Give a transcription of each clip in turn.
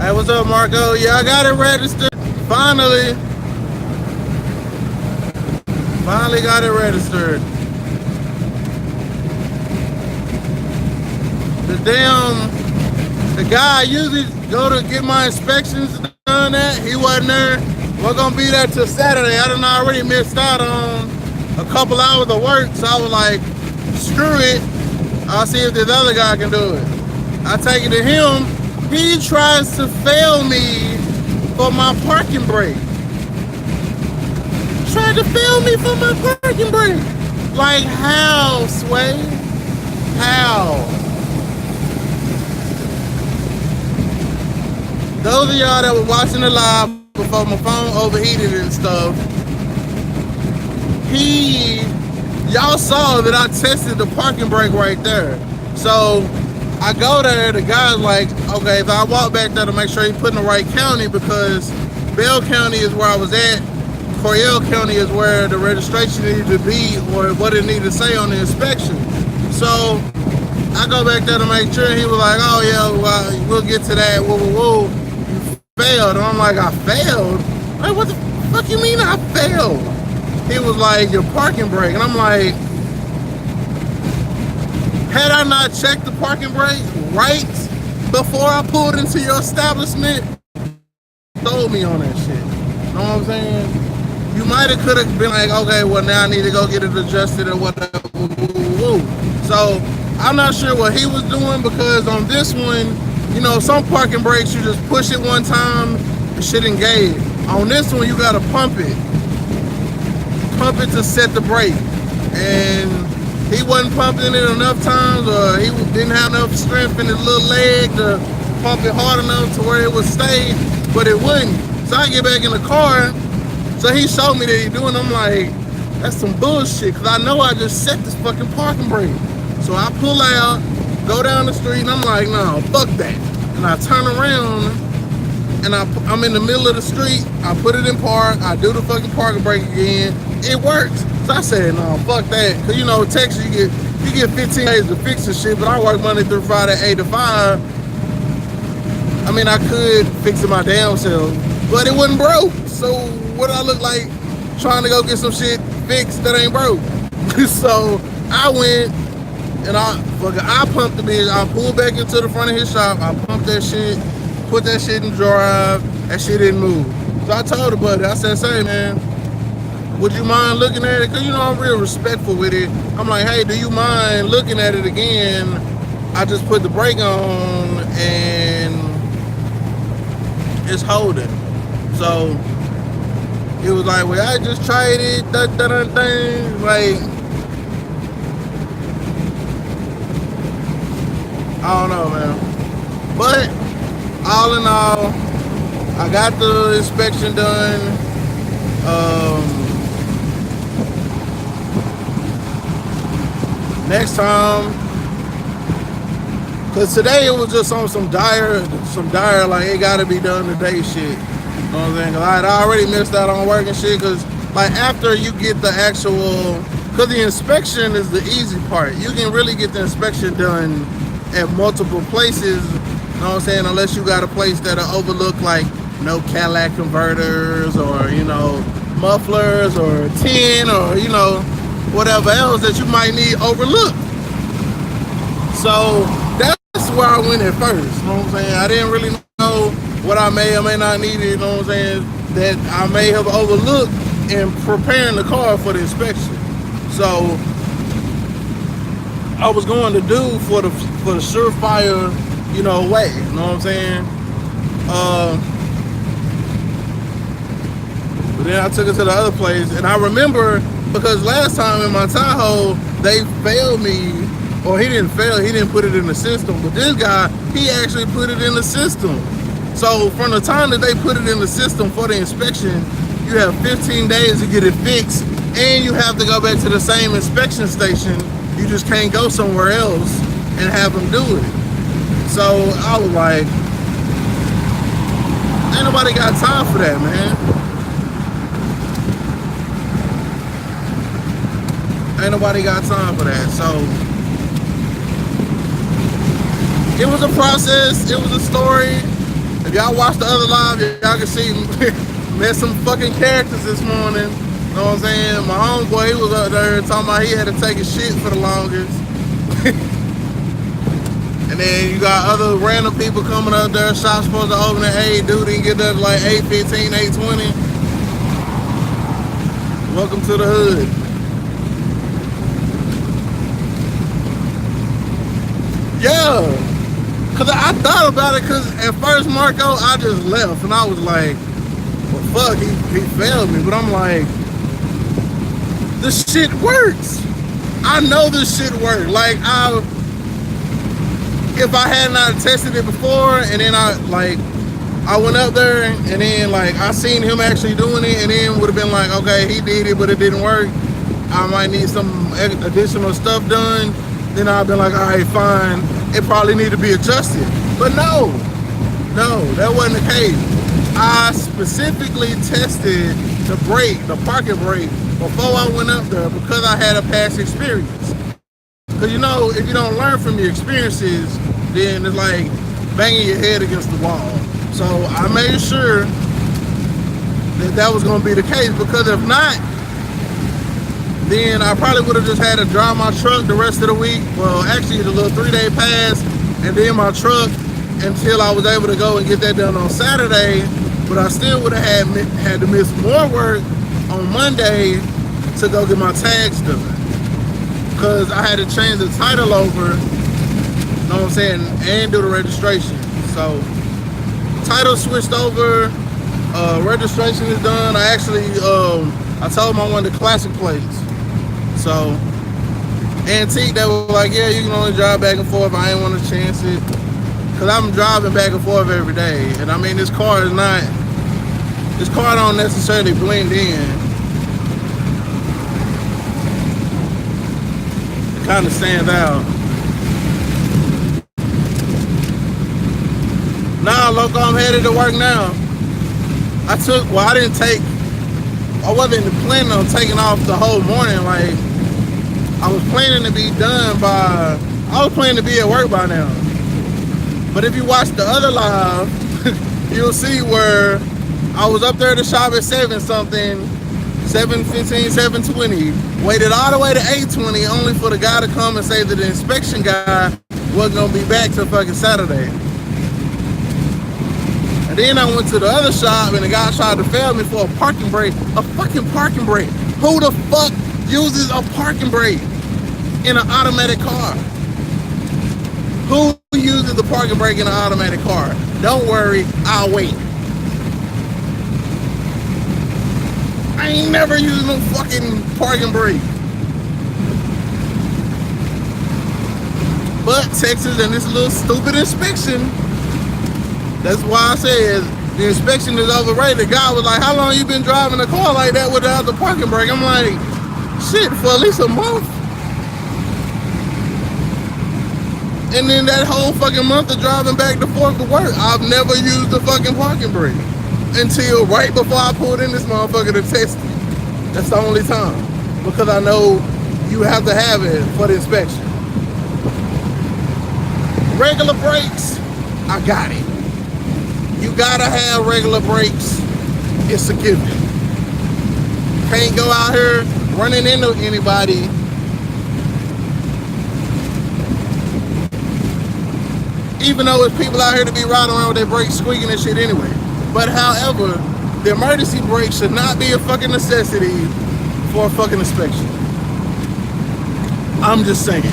Hey, what's up, Marco? Yeah, I got it registered. Finally. Finally got it registered. The guy I usually go to get my inspections done at, he wasn't there. We're gonna be there till Saturday. I done already missed out on a couple hours of work, so I was like, screw it. I'll see if this other guy can do it. I take it to him. He tries to fail me for my parking brake. Tried to fail me for my parking brake. Like how, Sway? How? Those of y'all that were watching the live before my phone overheated and stuff, y'all saw that I tested the parking brake right there. So I go there, the guy's like, okay, if I walk back there to make sure he put in the right county, because Bell County is where I was at, Coryell County is where the registration needed to be or what it needed to say on the inspection. So I go back there to make sure. He was like, oh yeah, well, we'll get to that, whoa, whoa, whoa. Failed. And I'm like, I failed? Like, what the fuck you mean I failed? He was like, your parking brake. And I'm like, had I not checked the parking brake right before I pulled into your establishment, told me on that shit. You know what I'm saying? You might have could have been like, okay, well now I need to go get it adjusted or whatever. So I'm not sure what he was doing, because on this one, you know, some parking brakes, you just push it one time, the shit engage. On this one, you gotta pump it. Pump it to set the brake. And he wasn't pumping it enough times, or he didn't have enough strength in his little leg to pump it hard enough to where it would stay, but it wouldn't. So I get back in the car, so he showed me that he doing. I'm like, that's some bullshit, because I know I just set this fucking parking brake. So I pull out, go down the street, and I'm like, no, fuck that. And I turn around, and I'm in the middle of the street. I put it in park. I do the fucking parking brake again. It works. So I said, no, fuck that. Because, you know, Texas, you get 15 days to fix the shit, but I work Monday through Friday, 8 to 5. I mean, I could fix it my damn self, but it wasn't broke. So what do I look like trying to go get some shit fixed that ain't broke? So I went, and I pumped the bitch. I pulled back into the front of his shop. I pumped that shit, put that shit in drive. That shit didn't move. So I told the buddy, I said, say, man, would you mind looking at it? Because, you know, I'm real respectful with it. I'm like, hey, do you mind looking at it again? I just put the brake on, and it's holding. So it was like, well, I just tried it, like, I don't know, man. But all in all, I got the inspection done. Next time, cause today it was just on some dire, like it gotta be done today shit. You know what I'm saying? I already missed out on work and shit, cause like after you get the actual, cause the inspection is the easy part. You can really get the inspection done at multiple places, you know what I'm saying, unless you got a place that'll overlook like no Cadillac converters, or, you know, mufflers, or tin, or, you know, whatever else that you might need overlooked. So that's where I went at first, you know what I'm saying? I didn't really know what I may or may not need, you know what I'm saying, that I may have overlooked in preparing the car for the inspection. So I was going to do for the surefire, you know, way, you know what I'm saying? But then I took it to the other place, and I remember, because last time in my Tahoe, they failed me, or he didn't fail, he didn't put it in the system, but this guy, he actually put it in the system. So from the time that they put it in the system for the inspection, you have 15 days to get it fixed, and you have to go back to the same inspection station. You just can't go somewhere else and have them do it. So I was like, ain't nobody got time for that, man. Ain't nobody got time for that. So it was a process. It was a story. If y'all watch the other live, y'all can see met some fucking characters this morning. You know what I'm saying? My homeboy, he was up there talking about he had to take a shit for the longest. And then you got other random people coming up there. Shop's supposed to open at 8. Dude didn't get there to like 8:15, 8:20. Welcome to the hood. Yeah. Cause I thought about it, cause at first Marco, I just left and I was like, well fuck, he failed me. But I'm like, this shit works. I know this shit works. Like if I had not tested it before and then I went up there and then like I seen him actually doing it and then would have been like, okay, he did it but it didn't work. I might need some additional stuff done. Then I've been like, all right, fine. It probably need to be adjusted. But no, that wasn't the case. I specifically tested the parking brake, before I went up there because I had a past experience. Because you know, if you don't learn from your experiences, then it's like banging your head against the wall. So I made sure that was going to be the case, because if not, then I probably would have just had to drive my truck the rest of the week. Well, actually the little 3-day pass and then my truck until I was able to go and get that done on Saturday. But I still would have had to miss more work on Monday to go get my tags done, because I had to change the title over, you know what I'm saying, and do the registration. So title switched over, registration is done. I actually I told them I wanted the classic plates. So Antique, they were like, yeah, you can only drive back and forth. I ain't want to chance it, because I'm driving back and forth every day. And I mean, this car don't necessarily blend in. It kind of stands out. Nah, loco, I'm headed to work now. I wasn't planning on taking off the whole morning. Like, I was planning to be at work by now. But if you watch the other live, you'll see where I was up there at the shop at 7-something, 7:15, 7:20, waited all the way to 8:20 only for the guy to come and say that the inspection guy wasn't gonna be back till fucking Saturday. And then I went to the other shop and the guy tried to fail me for a parking brake. A fucking parking brake. Who the fuck uses a parking brake in an automatic car? Who uses the parking brake in an automatic car? Don't worry, I'll wait. I ain't never used no fucking parking brake. But Texas and this little stupid inspection, that's why I said the inspection is overrated. The guy was like, how long you been driving a car like that without the parking brake? I'm like, shit, for at least a month. And then that whole fucking month of driving back and forth to work, I've never used the fucking parking brake until right before I pulled in this motherfucker to test it. That's the only time, because I know you have to have it for the inspection. Regular brakes, I got it. You gotta have regular brakes. It's a given. Can't go out here running into anybody even though it's people out here to be riding around with their brakes squeaking and shit anyway. But however, the emergency brake should not be a fucking necessity for a fucking inspection. I'm just saying.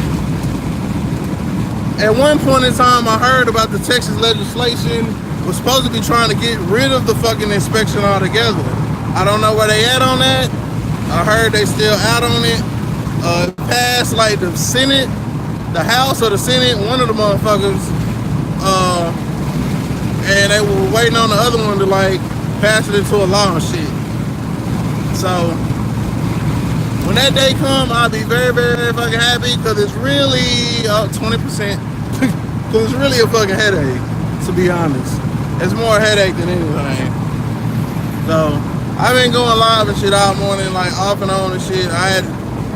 At one point in time, I heard about the Texas legislation was supposed to be trying to get rid of the fucking inspection altogether. I don't know where they at on that. I heard they still out on it. It passed like the Senate, the House or the Senate, one of the motherfuckers, and they were waiting on the other one to like pass it into a law and shit. So when that day come, I'll be very, very, very fucking happy, because it's really 20%. Because it's really a fucking headache, to be honest. It's more a headache than anything. So I've been going live and shit all morning, like off and on and shit.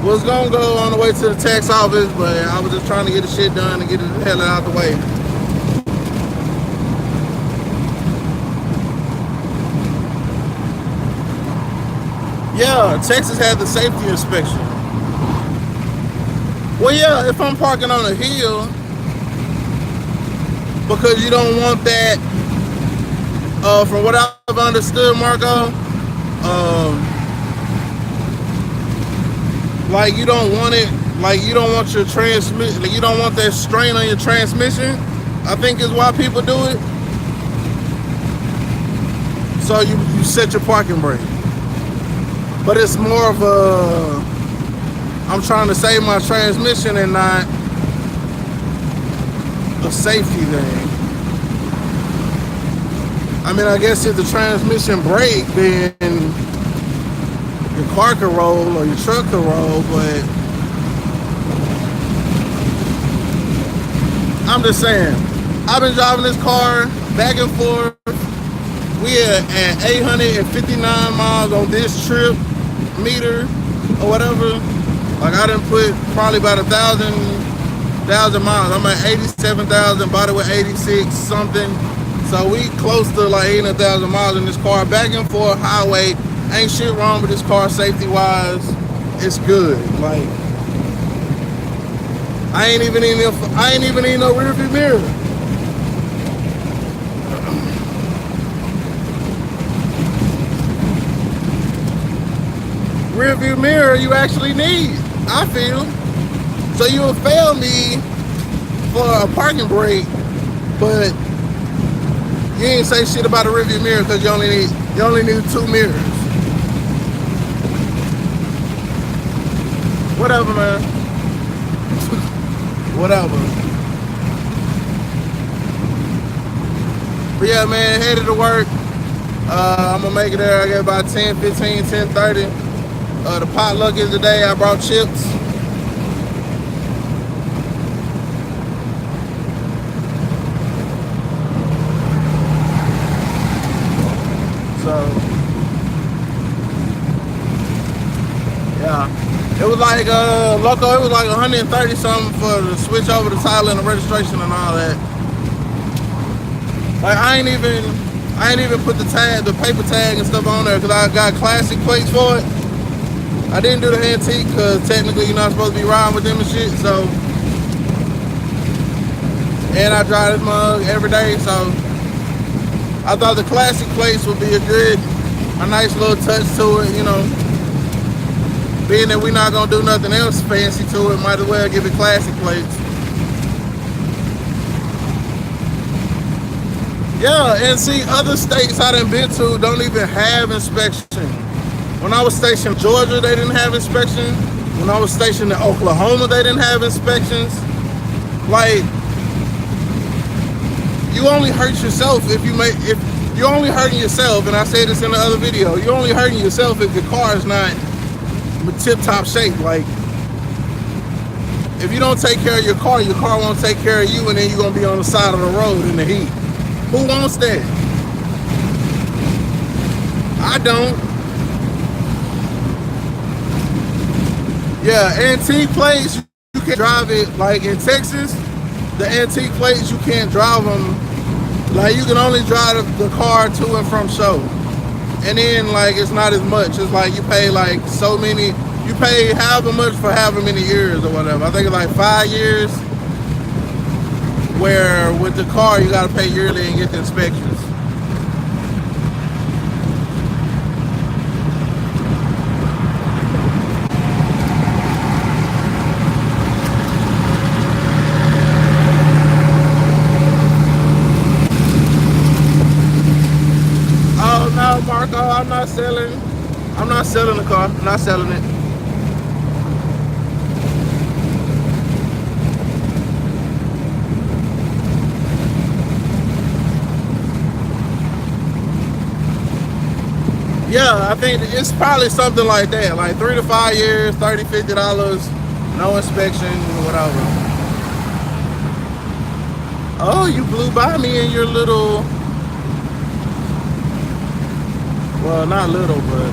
Was gonna go on the way to the tax office, but I was just trying to get the shit done and get the hell out the way. Yeah, Texas had the safety inspection. Well, yeah, if I'm parking on a hill, because you don't want that. From what I've understood, Marco, like you don't want it, like you don't want your transmission, like you don't want that strain on your transmission. I think is why people do it. So you set your parking brake, but it's more of a I'm trying to save my transmission and not a safety thing. I mean, I guess if the transmission break, then your car can roll or your truck can roll, but I'm just saying, I've been driving this car back and forth. We are at 859 miles on this trip meter or whatever. Like I done put probably about 1,000 miles. I'm at 87,000, bought it with 86 something. So we close to like 800,000 miles in this car, back and forth highway. Ain't shit wrong with this car safety wise. It's good. Like I ain't even need no rear view mirror. Rear view mirror you actually need, I feel. So you will fail me for a parking brake, but you ain't say shit about a rear view mirror because you only need 2 mirrors. Whatever, man. Whatever. But yeah, man, headed to work. I'm gonna make it there. I get about 10, 15, 10:30. The potluck is today. I brought chips. So, yeah. It was like, loco, it was like 130 something for the switch over the title and the registration and all that. Like, I ain't even put the tag, the paper tag and stuff on there because I got classic plates for it. I didn't do the antique because technically you're not supposed to be riding with them and shit, so. And I drive this mug every day, so. I thought the classic plates would be a nice little touch to it, you know. Being that we're not gonna do nothing else fancy to it, might as well give it classic plates. Yeah, and see, other states I done been to don't even have inspection. When I was stationed in Georgia, they didn't have inspection. When I was stationed in Oklahoma, they didn't have inspections. Like, you only hurt yourself if you're only hurting yourself, and I said this in the other video, you're only hurting yourself if your car is not in tip-top shape. Like, if you don't take care of your car won't take care of you, and then you're gonna be on the side of the road in the heat. Who wants that? I don't. Yeah, antique plates, you can drive it. Like in Texas, the antique plates, you can't drive them. Like, you can only drive the car to and from show. And then, like, it's not as much. It's like you pay like so many, you pay however much for however many years or whatever. I think it's like 5 years. Where with the car, you gotta pay yearly and get the inspections. Oh no, Marco, I'm not selling the car. I'm not selling it. Yeah, I think it's probably something like that, like 3 to 5 years, $30, $50, no inspection, whatever. Oh, you blew by me in your little, well, not little, but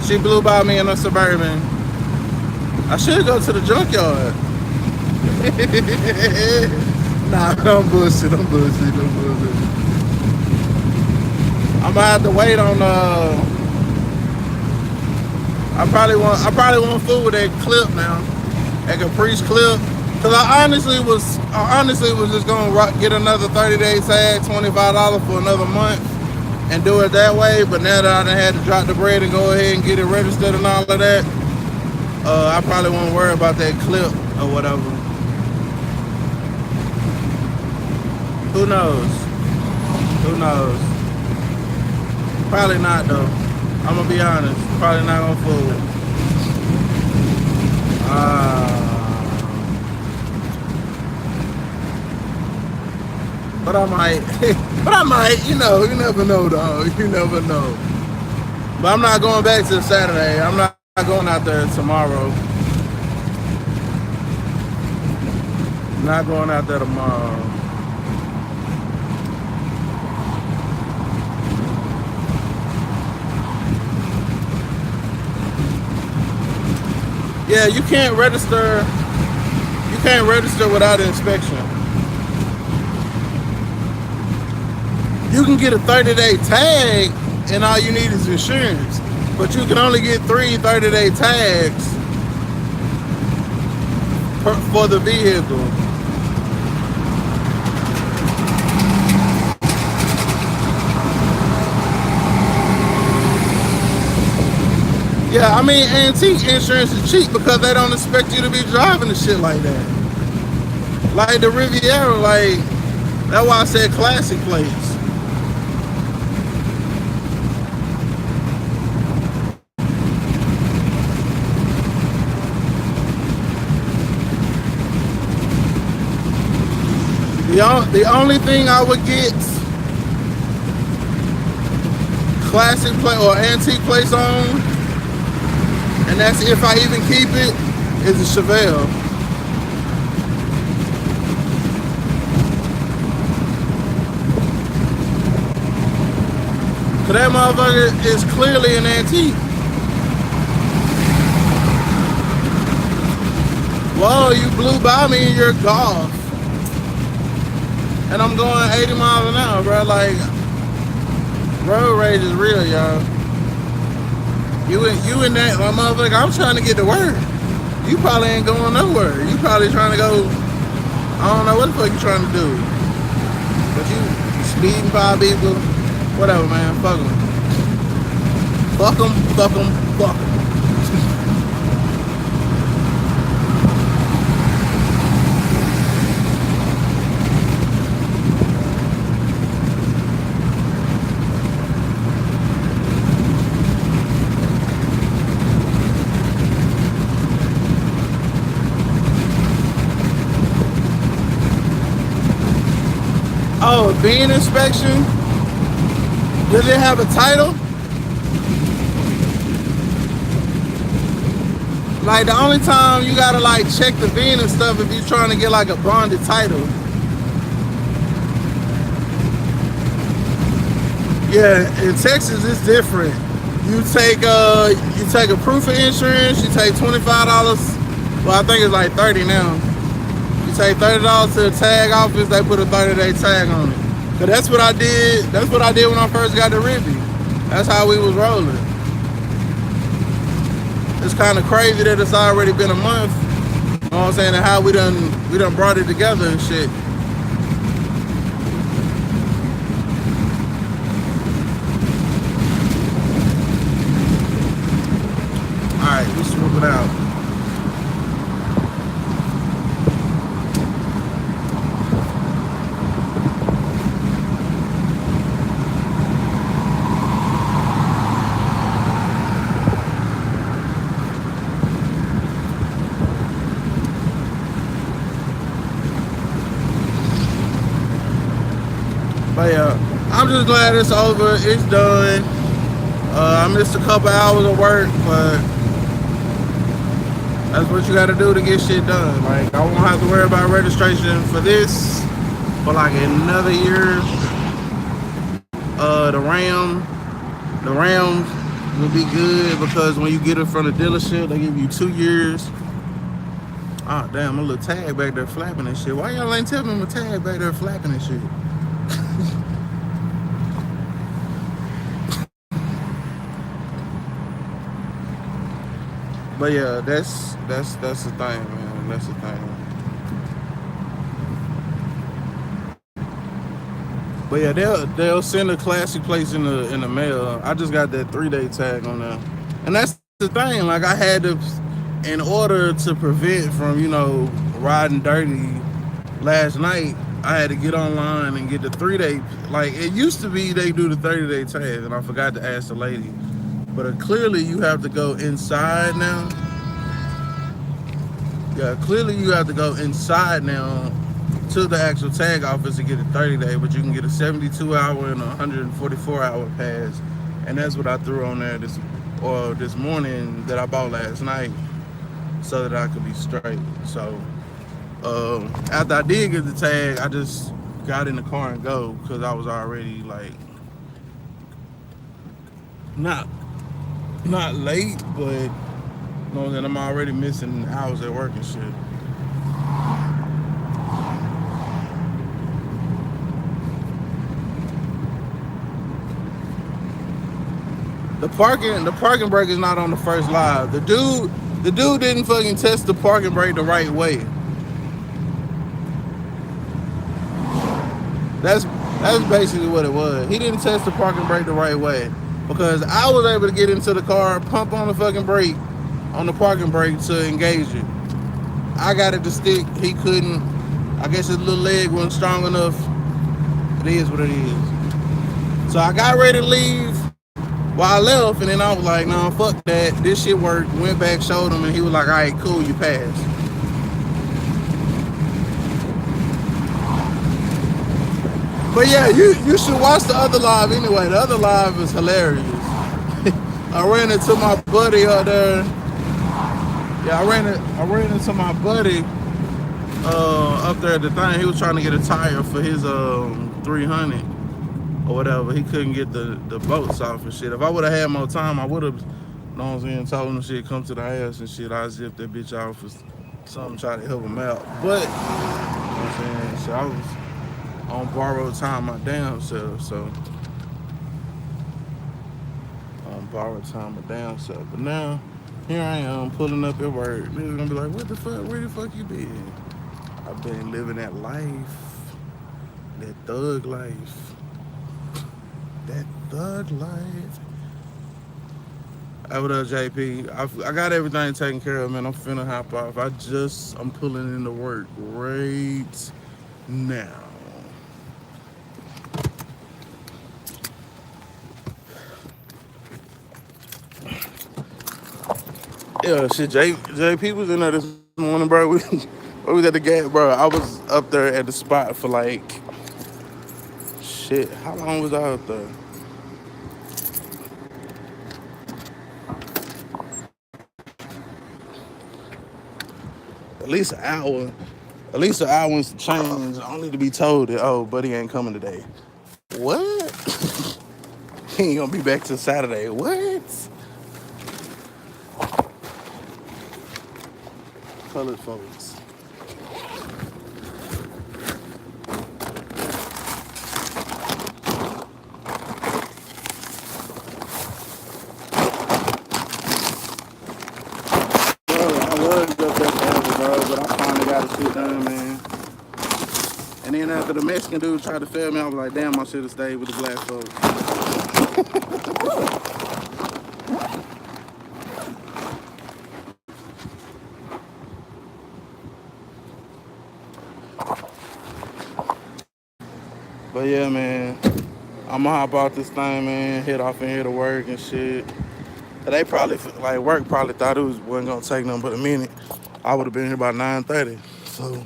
she blew by me in a Suburban. I should go to the junkyard. Nah, don't bullshit. Don't bullshit. Don't bullshit. I'm gonna have to wait on. I probably want fool with that clip now, that Caprice clip. Cause I honestly was just gonna get another 30-day tag, $25 for another month, and do it that way. But now that I done had to drop the bread and go ahead and get it registered and all of that, I probably won't worry about that clip or whatever. Who knows? Who knows? Probably not though. I'm gonna be honest. Probably not gonna fool. But I might, you know, you never know, dog. You never know. But I'm not going back to Saturday. I'm not going out there tomorrow. Not going out there tomorrow. Yeah, you can't register. You can't register without an inspection. You can get a 30-day tag, and all you need is insurance. But you can only get 3 30-day tags for the vehicle. Yeah, I mean, antique insurance is cheap because they don't expect you to be driving the shit like that. Like the Riviera, like, that's why I said classic plates. The only thing I would get classic plate or antique plates on, and that's if I even keep it, is a Chevelle. Cause that motherfucker is clearly an antique. Whoa, you blew by me in your Golf. And I'm going 80 miles an hour, bro. Like, road rage is real, y'all. You in that, my motherfucker, I'm trying to get to work. You probably ain't going nowhere. You probably trying to go, I don't know what the fuck you trying to do. But you speeding by people, whatever, man, fuck them. Fuck them, fuck them, fuck them. Oh, bean inspection? Does it have a title? Like, the only time you gotta like check the VIN and stuff if you're trying to get like a bonded title. Yeah, in Texas it's different. You take a proof of insurance, you take $25. Well, I think it's like 30 now. You take $30 to the tag office, they put a 30-day tag on it. But that's what I did. That's what I did when I first got to Ribby. That's how we was rolling. It's kind of crazy that it's already been a month. You know what I'm saying? And how we done brought it together and shit. All right, we swoop it out. But yeah, I'm just glad it's over. It's done. I missed a couple hours of work, but that's what you got to do to get shit done. Like, I won't have to worry about registration for this for like another year. The Rams will be good because when you get it from the dealership, they give you 2 years. Oh damn, my little tag back there flapping and shit. Why y'all ain't tell me my tag back there flapping and shit? But yeah, that's the thing, man. That's the thing. But yeah, they'll send a classic plates in the mail. I just got that 3 day tag on there, and that's the thing. Like I had to, in order to prevent from riding dirty last night, I had to get online and get the 3 day. Like it used to be, they do the 30-day tag, and I forgot to ask the lady. But clearly you have to go inside now. Yeah, clearly you have to go inside now to the actual tag office to get a 30-day, but you can get a 72-hour and a 144-hour pass, and that's what I threw on there this morning that I bought last night, so that I could be straight. So after I did get the tag, I just got in the car and go because I was already like not not late, but that I'm already missing hours at work and shit. The parking brake is not on the first live. The dude didn't fucking test the parking brake the right way. That's basically what it was. He didn't test the parking brake the right way because I was able to get into the car, pump on the fucking brake, on the parking brake to engage it. I got it to stick. He couldn't. I guess his little leg wasn't strong enough. It is what it is. So I got ready to leave while I left, and then I was like, "No, fuck that. This shit worked." Went back, showed him, and he was like, "All right, cool, you passed." But yeah, you should watch the other live anyway. The other live is hilarious. I ran into my buddy out there. Yeah, I ran into my buddy up there at the thing. He was trying to get a tire for his 300 or whatever. He couldn't get the bolts off and shit. If I would have had more time, I would have, what I'm saying, told him shit, come to the house and shit. I zipped that bitch off or something, try to help him out. But, you know what I'm saying? So I was on borrowed time my damn self. So on borrowed time my damn self. But now here I am pulling up at work. Niggas gonna be like, what the fuck? Where the fuck you been? I've been living that life, that thug life, that thug life. Hey, what up, JP? I got everything taken care of, man. I'm finna hop off. I'm pulling into work right now. Yeah, shit, JP was in there this morning, bro. We was at the gate, bro. I was up there at the spot for like, shit, how long was I out there? At least an hour. At least an hour and some change, only to be told that, oh, buddy ain't coming today. What? He ain't gonna be back till Saturday. What? Colored folks. Bro, I was up there forever, bro, but I finally got the shit done, man. And then after the Mexican dude tried to fail me, I was like, damn, I should have stayed with the black folks. But yeah, man, I'ma hop out this thing, man, head off and head to work and shit. They probably, like, work probably thought it wasn't gonna take nothing but a minute. I would have been here by 9:30. So,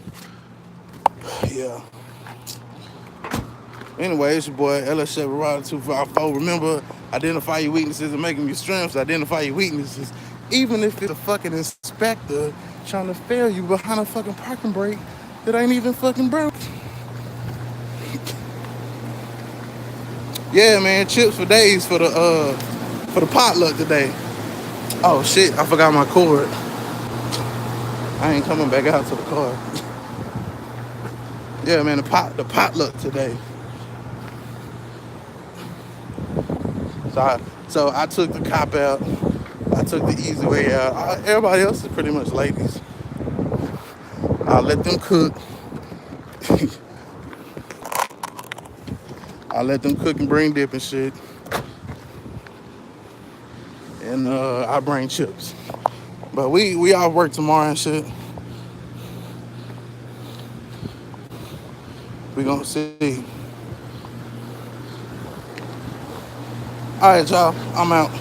yeah. Anyway, it's your boy, LS Chevy Rider 254. Remember, identify your weaknesses and make them your strengths. Identify your weaknesses. Even if it's a fucking inspector trying to fail you behind a fucking parking brake that ain't even fucking broke. Yeah, man, chips for days for the potluck today. Oh shit, I forgot my cord. I ain't coming back out to the car. Yeah, man, the potluck today. So I took the cop out. I took the easy way out. Everybody else is pretty much ladies. I let them cook. I let them cook and bring dip and shit. And I bring chips. But we all work tomorrow and shit. We gonna see. All right, y'all. I'm out.